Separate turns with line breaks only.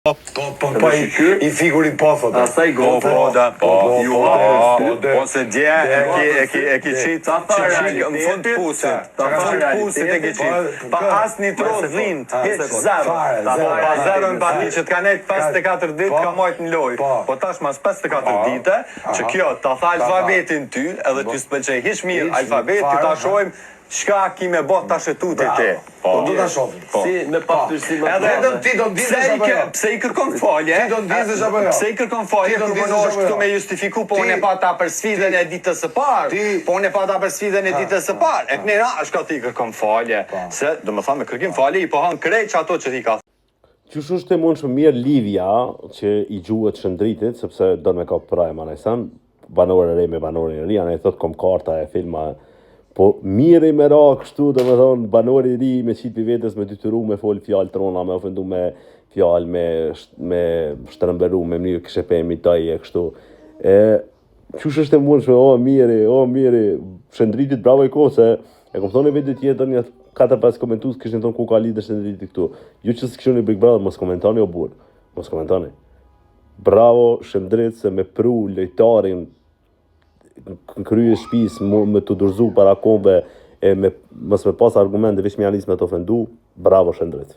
Po i figurin po thot.
Asaj gote.
Ose dje e ki qitë në fund pusit. Në fund pusit e ki qitë. Pa as një tro dhint, hiq zero. Pa zero në bati që t'ka nejtë 54 ditë ka majtë në loj. Po tash mas 54 dite, që kjo ta tha alfabetin ty, edhe ty s'pëlqej hiq mirë alfabet, ti ta shojmë shka ki me bot ta shetutit ti.
Po du ta shohim.
Si me paftyrsi më të
Edhe ti do ndihesh apo jo?
Pse i kërkon falje?
Ti do ndihesh apo jo?
Pse i kërkon falje? Kur punohesh këtu me justifiku, po unë e pata për sfidën e ditës së parë. Po unë e pata për sfidën e ditës së parë. E kënera është ka ti kërkon falje. Se, do më thamë, me kërkim falje i po hanë krejt që ato që ti ka.
Qysh është e mund shumë mirë Livja që i gjuhet Shëndritit, sepse do me ka prajë ma nëjsan, banorë e rej me banorën e ri, anë e thot kom karta e filma. Po mirë i me ra kështu, do me thonë, banori i ri me qitë për vetës, me dytyru, me folë fjallë trona, me ofendu me fjallë, me shtrëmberu, me mënyrë këshepemi taj e kështu. Qysh është e mund shumë, o miri, Shëndritit bravo i ko, se e kom thonë e vetë tjetër një 4-5 komentus këshin thonë ku ka lidhe Shëndritit këtu. Ju që s'këshoni Big Brother, mos komentani o burë, mos komentani. Bravo Shëndrit se me pru lojtarin në krye shpis me të dorëzu para kombe e mos me pas argumente veç me janis me të ofendu, bravo Shëndrit.